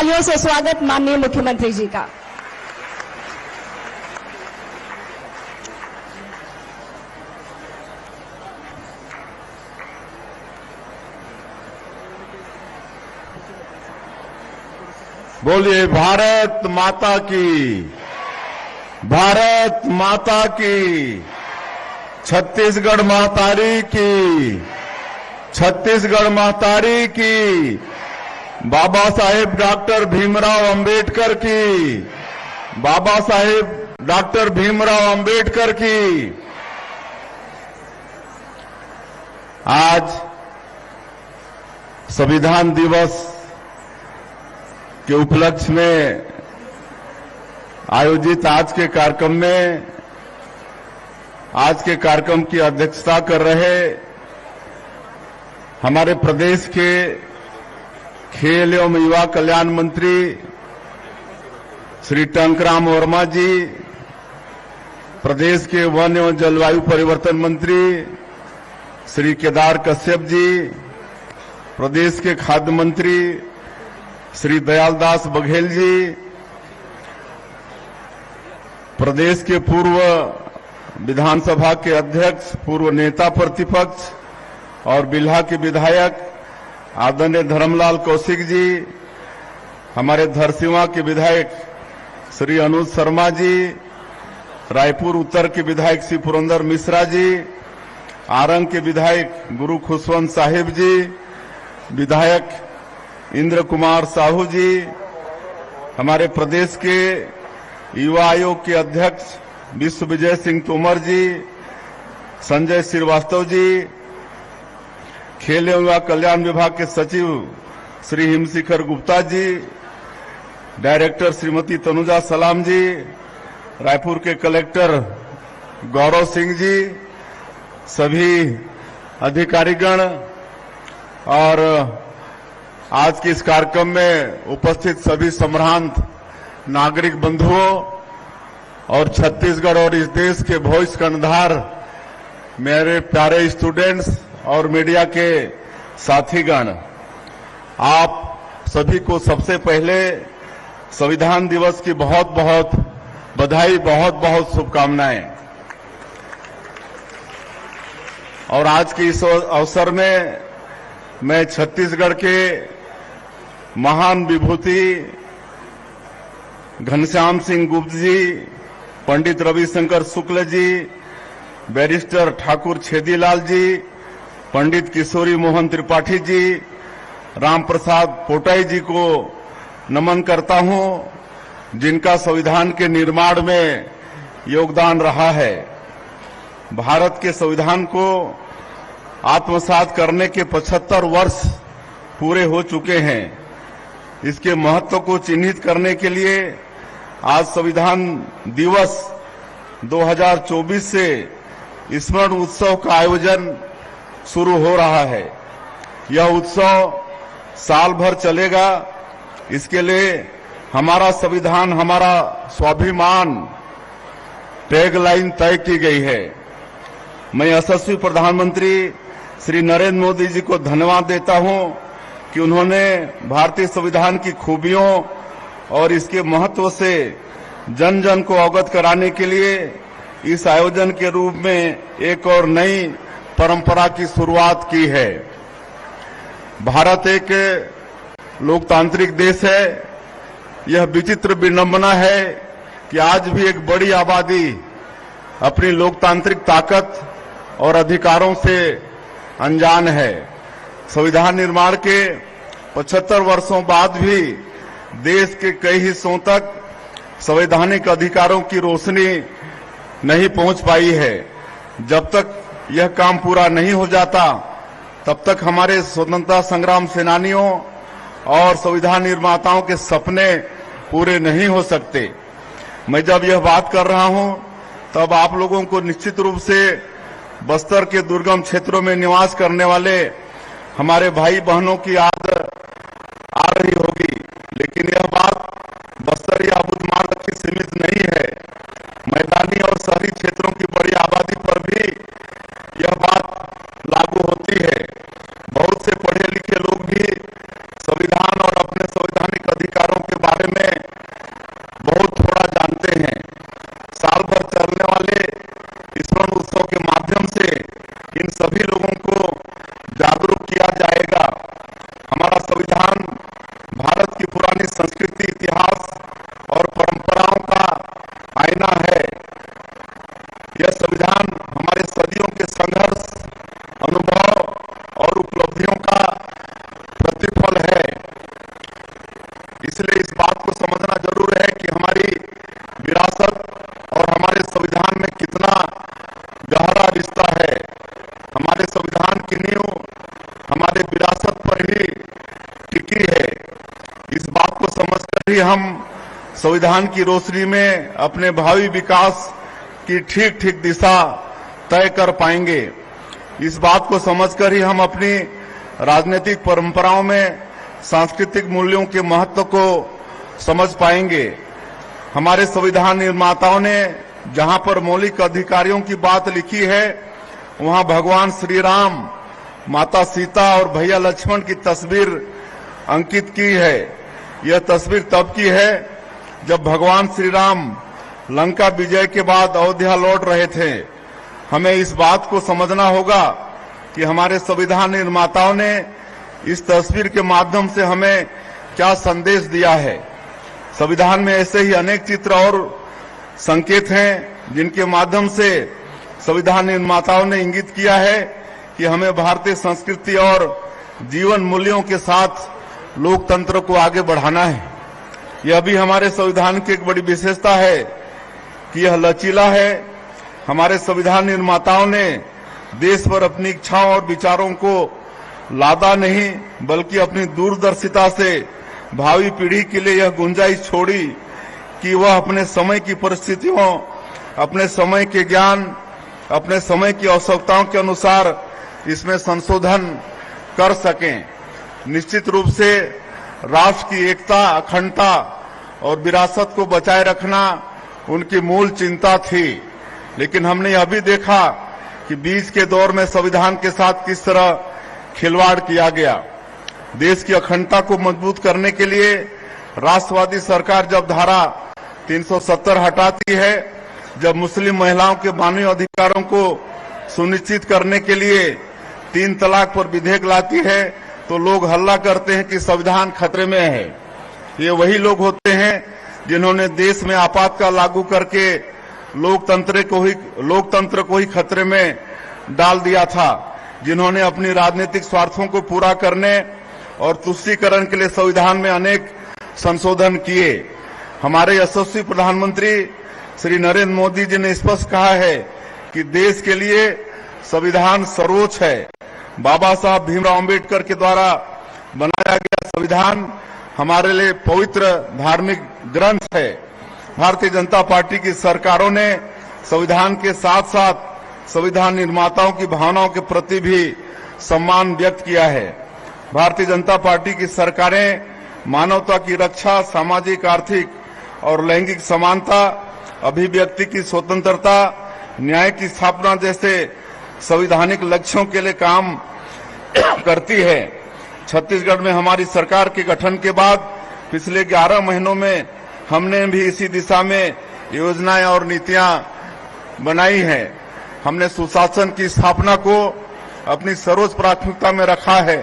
तालियों से स्वागत माननीय मुख्यमंत्री जी का। बोलिए भारत माता की, भारत माता की, छत्तीसगढ़ महतारी की, छत्तीसगढ़ महतारी की, बाबा साहेब डॉक्टर भीमराव अंबेडकर की, बाबा साहेब डॉक्टर भीमराव अंबेडकर की। आज संविधान दिवस के उपलक्ष्य में आयोजित आज के कार्यक्रम की अध्यक्षता कर रहे हमारे प्रदेश के खेल एवं युवा कल्याण मंत्री श्री टंकराम वर्मा जी, प्रदेश के वन एवं जलवायु परिवर्तन मंत्री श्री केदार कश्यप जी, प्रदेश के खाद्य मंत्री श्री दयालदास बघेल जी, प्रदेश के पूर्व विधानसभा के अध्यक्ष, पूर्व नेता प्रतिपक्ष और बिल्हा के विधायक आदरणीय धर्मलाल कौशिक जी, हमारे धरसींवा के विधायक श्री अनुज शर्मा जी, रायपुर उत्तर के विधायक श्री पुरंदर मिश्रा जी, आरंग के विधायक गुरु खुशवंत साहिब जी, विधायक इंद्र कुमार साहू जी, हमारे प्रदेश के युवा आयोग के अध्यक्ष विश्व विजय सिंह तोमर जी, संजय श्रीवास्तव जी, खेल एवं युवा कल्याण विभाग के सचिव श्री हिमशिखर गुप्ता जी, डायरेक्टर श्रीमती तनुजा सलाम जी, रायपुर के कलेक्टर गौरव सिंह जी, सभी अधिकारीगण और आज के इस कार्यक्रम में उपस्थित सभी सम्भ्रांत नागरिक बंधुओं और छत्तीसगढ़ और इस देश के भविष्य कर्णधार मेरे प्यारे स्टूडेंट्स और मीडिया के साथीगण, आप सभी को सबसे पहले संविधान दिवस की बहुत बहुत बधाई, बहुत बहुत शुभकामनाएं। और आज के इस अवसर में मैं छत्तीसगढ़ के महान विभूति घनश्याम सिंह गुप्त जी, पंडित रविशंकर शुक्ल जी, बैरिस्टर ठाकुर छेदीलाल जी, पंडित किशोरी मोहन त्रिपाठी जी, राम प्रसाद पोटाई जी को नमन करता हूं, जिनका संविधान के निर्माण में योगदान रहा है। भारत के संविधान को आत्मसात करने के 75 वर्ष पूरे हो चुके हैं। इसके महत्व को चिन्हित करने के लिए आज संविधान दिवस 2024 से स्मरण उत्सव का आयोजन शुरू हो रहा है। यह उत्सव साल भर चलेगा। इसके लिए हमारा संविधान, हमारा स्वाभिमान टैगलाइन तय की गई है। मैं यशस्वी प्रधानमंत्री श्री नरेंद्र मोदी जी को धन्यवाद देता हूं कि उन्होंने भारतीय संविधान की खूबियों और इसके महत्व से जन जन को अवगत कराने के लिए इस आयोजन के रूप में एक और नई परंपरा की शुरुआत की है। भारत एक लोकतांत्रिक देश है। यह विचित्र विडंबना है कि आज भी एक बड़ी आबादी अपनी लोकतांत्रिक ताकत और अधिकारों से अनजान है। संविधान निर्माण के 75 वर्षों बाद भी देश के कई हिस्सों तक संवैधानिक अधिकारों की रोशनी नहीं पहुंच पाई है। जब तक यह काम पूरा नहीं हो जाता, तब तक हमारे स्वतंत्रता संग्राम सेनानियों और संविधान निर्माताओं के सपने पूरे नहीं हो सकते। मैं जब यह बात कर रहा हूं, तब आप लोगों को निश्चित रूप से बस्तर के दुर्गम क्षेत्रों में निवास करने वाले हमारे भाई बहनों की याद आ रही होगी। लेकिन यह बात बस्तर या बुधमार तक ही सीमित नहीं है। मैदानी और शहरी क्षेत्रों की बड़ी आबादी पर भी यह बात लागू होती है। बहुत से पढ़े लिखे लोग भी संविधान और अपने संवैधानिक अधिकारों पुरानी संस्कृति, इतिहास और परंपराओं का आईना है। यह संविधान हमारे सदियों के संघर्ष, अनुभव और उपलब्धियों का प्रतिफल है। इसलिए इस बात को समझना जरूर है कि हमारी विरासत और हमारे संविधान में कितना गहरा रिश्ता है। हमारे संविधान की नींव हमारे विरासत पर ही टिकी है। इस बात को समझकर ही हम संविधान की रोशनी में अपने भावी विकास की ठीक ठीक दिशा तय कर पाएंगे। इस बात को समझकर ही हम अपनी राजनीतिक परंपराओं में सांस्कृतिक मूल्यों के महत्व को समझ पाएंगे। हमारे संविधान निर्माताओं ने जहां पर मौलिक अधिकारों की बात लिखी है, वहां भगवान श्री राम, माता सीता और भैया लक्ष्मण की तस्वीर अंकित की है। यह तस्वीर तब की है जब भगवान श्री राम लंका विजय के बाद अयोध्या लौट रहे थे। हमें इस बात को समझना होगा कि हमारे संविधान निर्माताओं ने इस तस्वीर के माध्यम से हमें क्या संदेश दिया है। संविधान में ऐसे ही अनेक चित्र और संकेत हैं जिनके माध्यम से संविधान निर्माताओं ने इंगित किया है कि हमें भारतीय संस्कृति और जीवन मूल्यों के साथ लोकतंत्र को आगे बढ़ाना है। यह भी हमारे संविधान की एक बड़ी विशेषता है कि यह लचीला है। हमारे संविधान निर्माताओं ने देश पर अपनी इच्छाओं और विचारों को लादा नहीं, बल्कि अपनी दूरदर्शिता से भावी पीढ़ी के लिए यह गुंजाइश छोड़ी कि वह अपने समय की परिस्थितियों, अपने समय के ज्ञान, अपने समय की आवश्यकताओं के अनुसार इसमें संशोधन कर सकें। निश्चित रूप से राष्ट्र की एकता, अखंडता और विरासत को बचाए रखना उनकी मूल चिंता थी। लेकिन हमने यह भी देखा कि बीच के दौर में संविधान के साथ किस तरह खिलवाड़ किया गया। देश की अखंडता को मजबूत करने के लिए राष्ट्रवादी सरकार जब धारा 370 हटाती है, जब मुस्लिम महिलाओं के मानवीय अधिकारों को सुनिश्चित करने के लिए 3 तलाक पर विधेयक लाती है, तो लोग हल्ला करते हैं कि संविधान खतरे में है। ये वही लोग होते हैं जिन्होंने देश में आपातकाल लागू करके लोकतंत्र को ही खतरे में डाल दिया था, जिन्होंने अपनी राजनीतिक स्वार्थों को पूरा करने और तुष्टीकरण के लिए संविधान में अनेक संशोधन किए। हमारे यशस्वी प्रधानमंत्री श्री नरेंद्र मोदी जी ने स्पष्ट कहा है कि देश के लिए संविधान सर्वोच्च है। बाबा साहब भीमराव अंबेडकर के द्वारा बनाया गया संविधान हमारे लिए पवित्र धार्मिक ग्रंथ है। भारतीय जनता पार्टी की सरकारों ने संविधान के साथ साथ संविधान निर्माताओं की भावनाओं के प्रति भी सम्मान व्यक्त किया है। भारतीय जनता पार्टी की सरकारें मानवता की रक्षा, सामाजिक, आर्थिक और लैंगिक समानता, अभिव्यक्ति की स्वतंत्रता, न्याय की स्थापना जैसे संवैधानिक लक्ष्यों के लिए काम करती है। छत्तीसगढ़ में हमारी सरकार के गठन के बाद पिछले 11 महीनों में हमने भी इसी दिशा में योजनाएं और नीतियां बनाई हैं। हमने सुशासन की स्थापना को अपनी सर्वोच्च प्राथमिकता में रखा है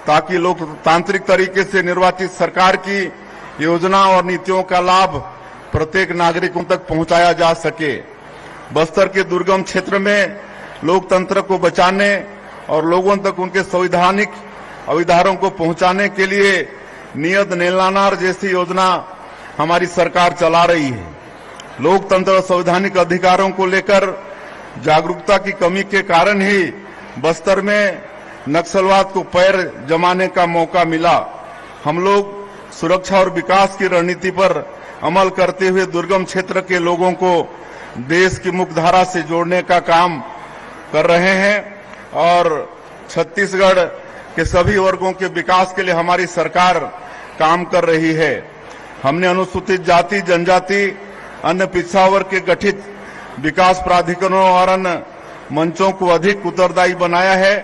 ताकि लोकतांत्रिक तरीके से निर्वाचित सरकार की योजना और नीतियों का लाभ प्रत्येक नागरिकों तक पहुंचाया जा सके। बस्तर के दुर्गम क्षेत्र में लोकतंत्र को बचाने और लोगों तक उनके संवैधानिक अधिकारों को पहुंचाने के लिए नियत नीलानार जैसी योजना हमारी सरकार चला रही है। लोकतंत्र और संवैधानिक अधिकारों को लेकर जागरूकता की कमी के कारण ही बस्तर में नक्सलवाद को पैर जमाने का मौका मिला। हम लोग सुरक्षा और विकास की रणनीति पर अमल करते हुए दुर्गम क्षेत्र के लोगों को देश की मुख्यधारा से जोड़ने का काम कर रहे हैं और छत्तीसगढ़ के सभी वर्गों के विकास के लिए हमारी सरकार काम कर रही है। हमने अनुसूचित जाति, जनजाति, अन्य पिछड़ा वर्ग के गठित विकास प्राधिकरणों और अन्य मंचों को अधिक उत्तरदायी बनाया है,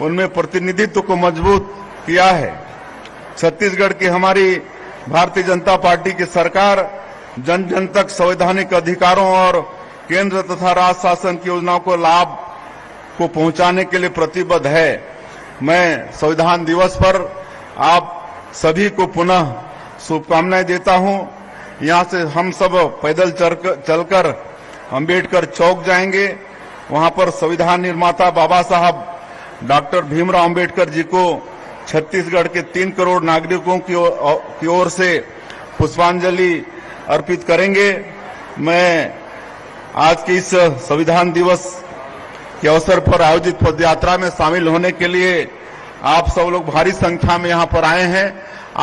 उनमें प्रतिनिधित्व को मजबूत किया है। छत्तीसगढ़ की हमारी भारतीय जनता पार्टी की सरकार जन जन तक संवैधानिक अधिकारों और केंद्र तथा राज्य शासन की योजनाओं को लाभ को पहुंचाने के लिए प्रतिबद्ध है। मैं संविधान दिवस पर आप सभी को पुनः शुभकामनाएं देता हूं। यहां से हम सब पैदल चलकर अंबेडकर चौक जाएंगे। वहां पर संविधान निर्माता बाबा साहब डॉक्टर भीमराव अंबेडकर जी को छत्तीसगढ़ के 3 करोड़ नागरिकों की ओर से पुष्पांजलि अर्पित करेंगे। मैं आज के इस संविधान दिवस के अवसर पर आयोजित पदयात्रा में शामिल होने के लिए आप सब लोग भारी संख्या में यहां पर आए हैं।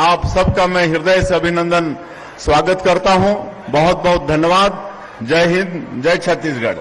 आप सबका मैं हृदय से अभिनंदन स्वागत करता हूं। बहुत बहुत धन्यवाद। जय हिंद, जय छत्तीसगढ़।